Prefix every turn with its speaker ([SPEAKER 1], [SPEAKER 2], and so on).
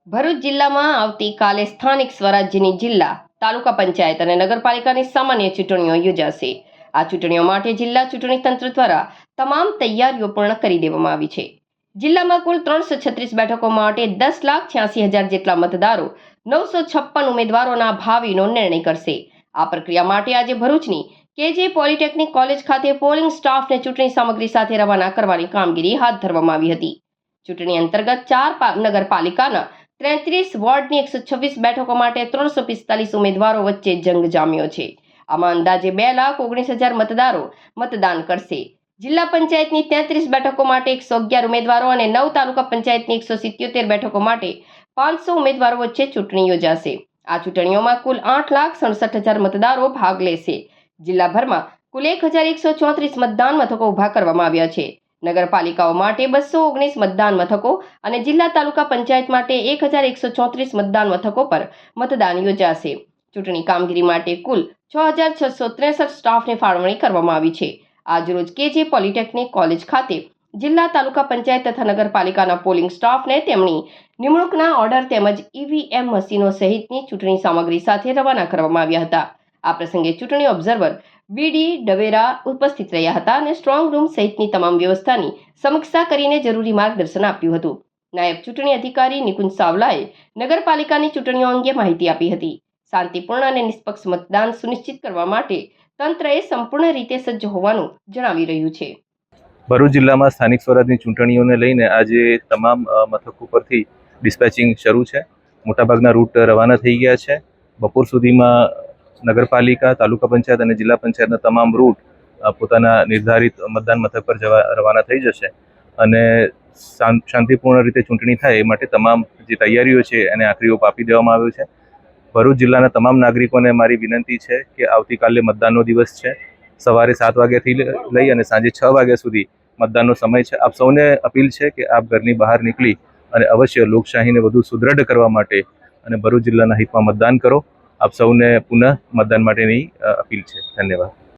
[SPEAKER 1] ભરૂચ જિલ્લામાં આવતીકાલે સ્થાનિક સ્વરાજ્યની જિલ્લા, તાલુકા પંચાયત અને નગરપાલિકાની સામાન્ય ચૂંટણીઓ યોજાશે. આ ચૂંટણીઓ માટે જિલ્લા ચૂંટણી તંત્ર દ્વારા તમામ તૈયારીઓ પૂર્ણ કરી દેવામાં આવી છે. જિલ્લામાં કુલ 336 બેઠકો માટે 10,86,000 જેટલા મતદારો 956 ઉમેદવારોના ભાવિનો નિર્ણય કરશે. આ પ્રક્રિયા માટે આજે ભરૂચની KJ પોલિટેકનિક કોલેજ ખાતે પોલિંગ સ્ટાફને ચૂંટણી સામગ્રી સાથે રવાના કરવાની કામગીરી હાથ ધરવામાં આવી હતી. ચૂંટણી અંતર્ગત 4 નગરપાલિકાના 33 વોર્ડની 126 બેઠકો માટે 345 ઉમેદવારો વચ્ચે જંગ જામ્યો છે. આમાં અંદાજે 2,19,000 મતદારો મતદાન કરશે. જિલ્લા પંચાયતની 33 બેઠકો માટે 111 ઉમેદવારો અને 9 તાલુકા પંચાયતની 177 બેઠકો માટે 500 ઉમેદવારો વચ્ચે ચૂંટણી યોજાશે. આ ચૂંટણીઓમાં કુલ 8,67,000 મતદારો ભાગ લેશે. જિલ્લાભરમાં કુલ 1,134 મતદાન મથકો ઊભા કરવામાં આવ્યા છે. નગરપાલિકાઓ માટે 219 મતદાન મથકો અને જિલ્લા તાલુકા પંચાયત માટે 1,134 મતદાન મથકો પર મતદાન યોજાશે. ચૂંટણી કામગીરી માટે કુલ 6,663 સ્ટાફને ફાળવણી કરવામાં આવી છે. આજરોજ KJ પોલિટેકનિક કોલેજ ખાતે જિલ્લા તાલુકા પંચાયત તથા નગરપાલિકાના પોલિંગ સ્ટાફને તેમની નિમણૂકના ઓર્ડર તેમજ EVM મશીનો સહિતની ચૂંટણી સામગ્રી સાથે રવાના કરવામાં આવ્યા હતા. આ પ્રસંગે ચૂંટણી ઓબ્ઝર્વર BD ડવેરા ઉપસ્થિત રહ્યા હતા અને સ્ટ્રોંગ રૂમ સહિતની તમામ વ્યવસ્થાની સમીક્ષા કરીને જરૂરી માર્ગદર્શન આપ્યું હતું. નાયબ ચૂંટણી અધિકારી નિકુંજ સાવલાએ નગરપાલિકાની ચૂંટણીઓ અંગે માહિતી આપી હતી. શાંતિપૂર્ણ અને નિષ્પક્ષ મતદાન સુનિશ્ચિત કરવા માટે તંત્રએ સંપૂર્ણ રીતે સજ્જ હોવાનું જણાવી રહ્યું છે.
[SPEAKER 2] ભરૂચ જિલ્લામાં સ્થાનિક સ્વરાજની ચૂંટણીઓને લઈને આજે તમામ મથકો પરથી ડિસ્પેચિંગ શરૂ છે. મોટાભાગના રૂટ રવાના થઈ ગયા છે. બપોર સુધીમાં નગરપાલિકા, તાલુકા પંચાયત અને જિલ્લા પંચાયતના તમામ રૂટ પોતાના નિર્ધારિત મતદાન મથક પર રવાના થઈ જશે અને શાંતિપૂર્ણ રીતે ચૂંટણી થાય એ માટે તમામ જે તૈયારીઓ છે એને આખરી ઓપ આપી દેવામાં આવ્યો છે. ભરૂચ જિલ્લાના તમામ નાગરિકોને મારી વિનંતી છે કે આવતીકાલે મતદાનનો દિવસ છે. સવારે 7 વાગ્યાથી લઈ અને સાંજે 6 વાગ્યા સુધી મતદાનનો સમય છે. આપ સૌને અપીલ છે કે આપ ઘરની બહાર નીકળી અને અવશ્ય લોકશાહીને વધુ સુદૃઢ કરવા માટે અને ભરૂચ જિલ્લાના હિતમાં મતદાન કરો. આપ સૌને પુનઃ મતદાન માટેની અપીલ છે. ધન્યવાદ.